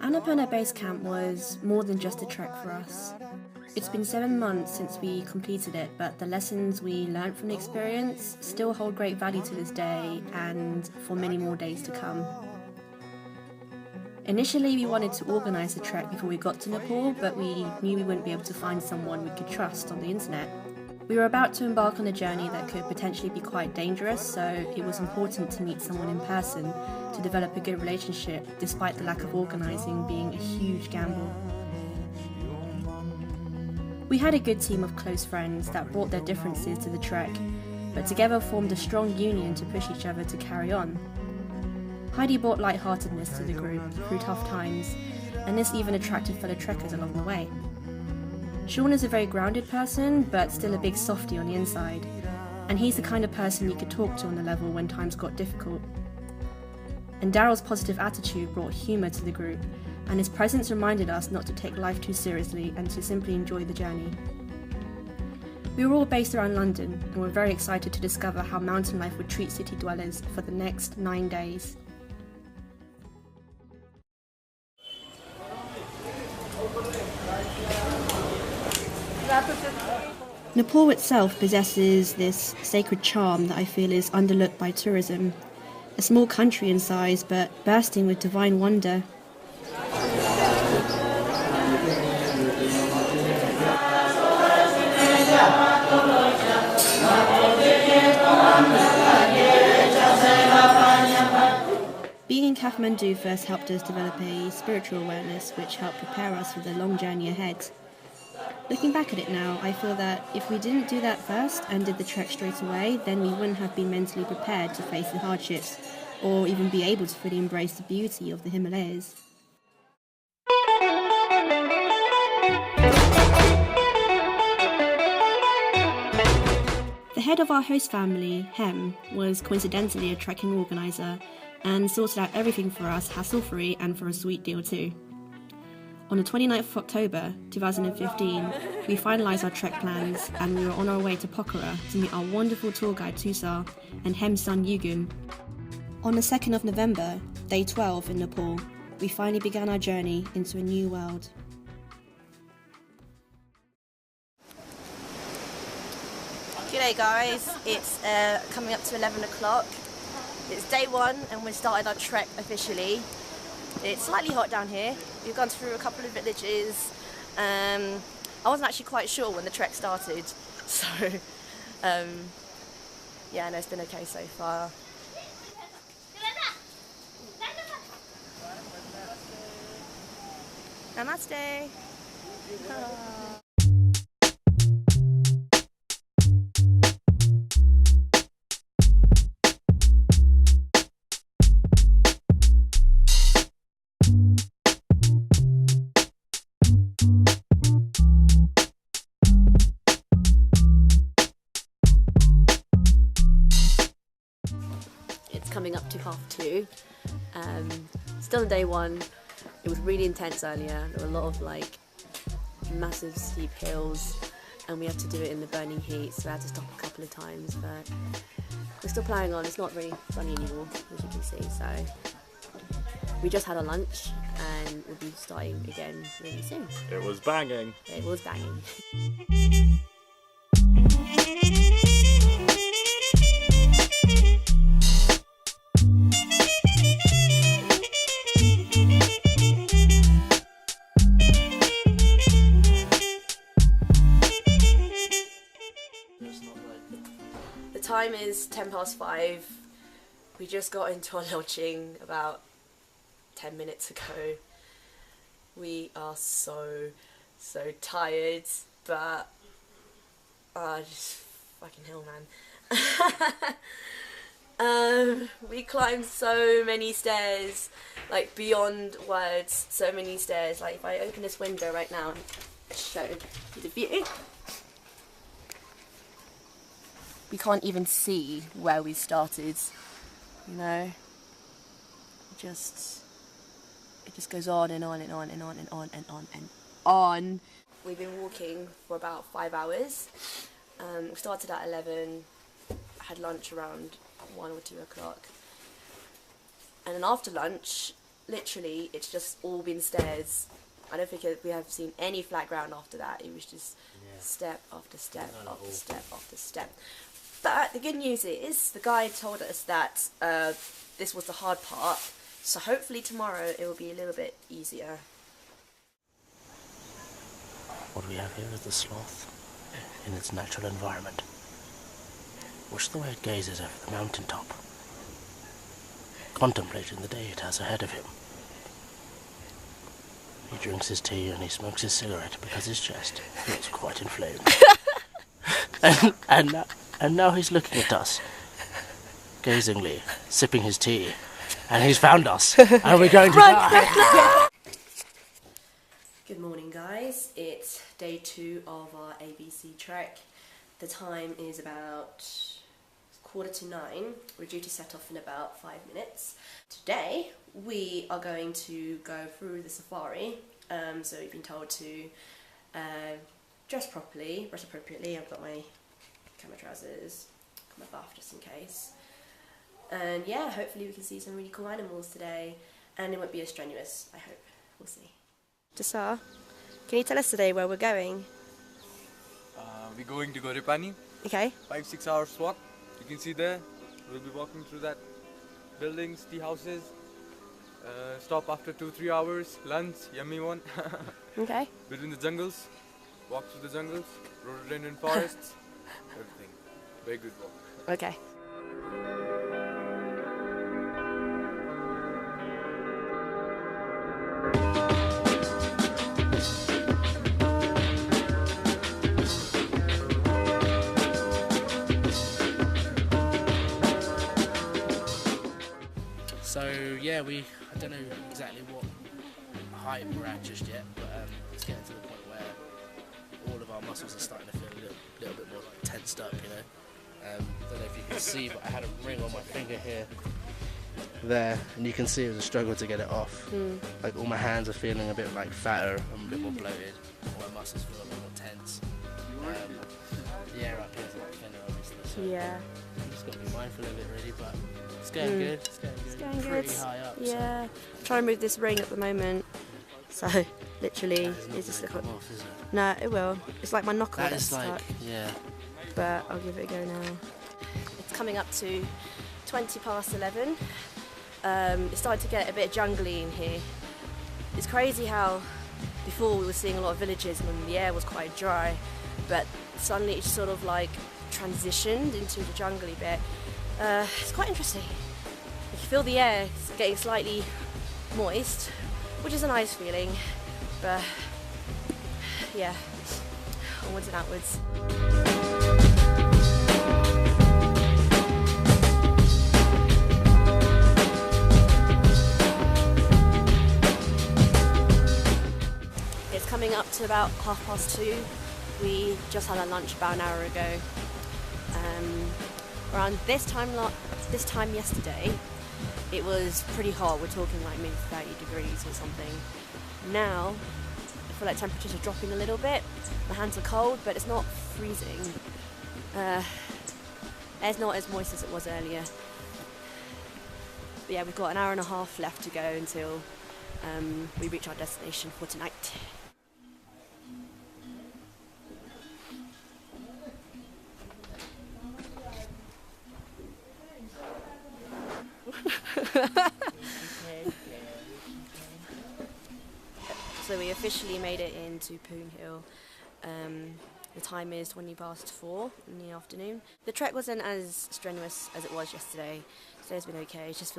Annapurna Base Camp was more than just a trek for us. It's been 7 months since we completed it, but the lessons we learnt from the experience still hold great value to this day and for many more days to come. Initially, we wanted to organise the trek before we got to Nepal, but we knew we wouldn't be able to find someone we could trust on the internet. We were about to embark on a journey that could potentially be quite dangerous, so it was important to meet someone in person to develop a good relationship, despite the lack of organising being a huge gamble. We had a good team of close friends that brought their differences to the trek, but together formed a strong union to push each other to carry on. Heidi brought lightheartedness to the group through tough times, and this even attracted fellow trekkers along the way. Sean is a very grounded person, but still a big softie on the inside, and he's the kind of person you could talk to on the level when times got difficult. And Daryl's positive attitude brought humour to the group, and his presence reminded us not to take life too seriously and to simply enjoy the journey. We were all based around London, and were very excited to discover how mountain life would treat city dwellers for the next 9 days. Nepal itself possesses this sacred charm that I feel is underlooked by tourism. A small country in size, but bursting with divine wonder. Being in Kathmandu first helped us develop a spiritual awareness which helped prepare us for the long journey ahead. Looking back at it now, I feel that if we didn't do that first and did the trek straight away, then we wouldn't have been mentally prepared to face the hardships or even be able to fully embrace the beauty of the Himalayas. The head of our host family, Hem, was coincidentally a trekking organiser and sorted out everything for us hassle-free and for a sweet deal too. On the 29th of October 2015, we finalised our trek plans and we were on our way to Pokhara to meet our wonderful tour guide Tusar and Hem's son Yugun. On the 2nd of November, day 12 in Nepal, we finally began our journey into a new world. G'day guys, it's coming up to 11 o'clock. It's day 1 and we started our trek officially. It's slightly hot down here. We've gone through a couple of villages. I wasn't actually quite sure when the trek started, so yeah, no, it's been okay so far. Namaste. Coming up to 2:30. Still on day 1. It was really intense earlier. There were a lot of massive steep hills and we had to do it in the burning heat, so I had to stop a couple of times, but we're still ploughing on. It's not really sunny anymore, as you can see, so we just had our lunch and we'll be starting again really soon. It was banging. It was banging. The time is 5:10. We just got into our lodging about 10 minutes ago. We are so tired, but just fucking hell, man. We climbed so many stairs, beyond words, so many stairs. If I open this window right now and show you the view, we can't even see where we started, you know. just goes on and on and on and on and on and on and on. We've been walking for about 5 hours. We started at 11, had lunch around 1 or 2 o'clock. And then after lunch, literally, it's just all been stairs. I don't think we have seen any flat ground after that. It was just step after step after step after step. But the good news is, the guide told us that this was the hard part, so hopefully tomorrow it will be a little bit easier. What we have here is the sloth in its natural environment. Watch the way it gazes over the mountaintop, contemplating the day it has ahead of him. He drinks his tea and he smokes his cigarette because his chest feels quite inflamed. and now he's looking at us, gazingly, sipping his tea, and he's found us, and we're going to die. Good morning, guys. It's day 2 of our ABC trek. The time is about 8:45. We're due to set off in about 5 minutes. Today we are going to go through the safari. So we've been told to dress properly, dress appropriately. I've got my camera trousers, got my buff just in case. And yeah, hopefully we can see some really cool animals today, and it won't be as strenuous, I hope. We'll see. Jasar, can you tell us today where we're going? We're going to Gettri. Okay. 5-6 hours walk. You can see there. We'll be walking through that buildings, tea houses. Stop after 2-3 hours. Lunch, yummy one. Okay. Between the jungles. Walk through the jungles. Rhododendron forests. Everything. Very good walk. Okay. So yeah, I don't know exactly what height we're at just yet, but it's getting to the point where all of our muscles are starting to feel a little bit more like tensed up, you know. Don't know if you can see, but I had a ring on my finger here, there, and you can see it was a struggle to get it off. Like all my hands are feeling a bit like fatter and a bit more bloated, all my muscles feel a bit more tense. The air up here is a lot thinner, obviously, so Yeah. you just got to be mindful of it really, but it's going good. It's going good. It's going Pretty good. high up. Yeah. I'm trying to move this ring at the moment. So, literally, It's just not look come up. off, is it? No, it will. It's like my knuckle That that's is like, stuck. yeah. But I'll give it a go now. It's coming up to 11:20. It's starting to get a bit jungly in here. It's crazy how before we were seeing a lot of villages and the air was quite dry, but suddenly it's sort of like transitioned into the jungly bit. It's quite interesting. You can feel the air getting slightly moist, which is a nice feeling, but yeah, onwards and outwards. It's coming up to about 2:30. We just had our lunch about an hour ago. Around this time yesterday, it was pretty hot. We're talking like maybe 30 degrees or something. Now, I feel like temperatures are dropping a little bit. My hands are cold, but it's not freezing. Air's not as moist as it was earlier. But yeah, we've got an hour and a half left to go until we reach our destination for tonight. So we officially made it into Poon Hill. The time is 4:20 in the afternoon. The trek wasn't as strenuous as it was yesterday. Today's been okay. It's just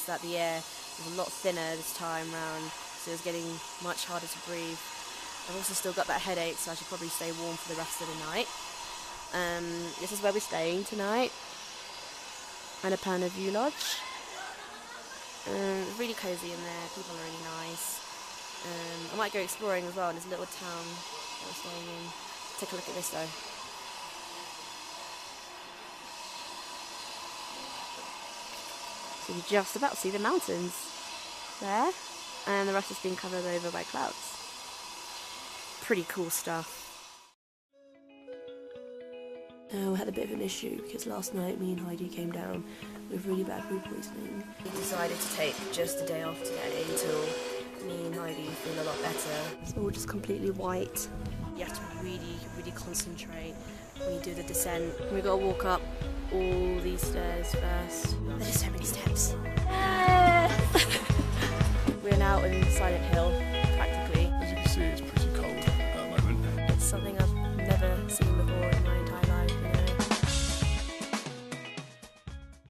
that the air was a lot thinner this time round, so it's getting much harder to breathe. I've also still got that headache, so I should probably stay warm for the rest of the night. This is where we're staying tonight. Annapurna View Lodge. Really cosy in there, people are really nice. I might go exploring as well in this little town that we're staying in. Take a look at this though. You can just about see the mountains there, and the rest has been covered over by clouds. Pretty cool stuff. We had a bit of an issue because last night me and Heidi came down with really bad food poisoning. We decided to take just a day off today until me and Heidi feel a lot better. It's all just completely white. You have to really, really concentrate when you do the descent. We've got to walk up all these stairs first. There's so many steps. We're now in Silent Hill.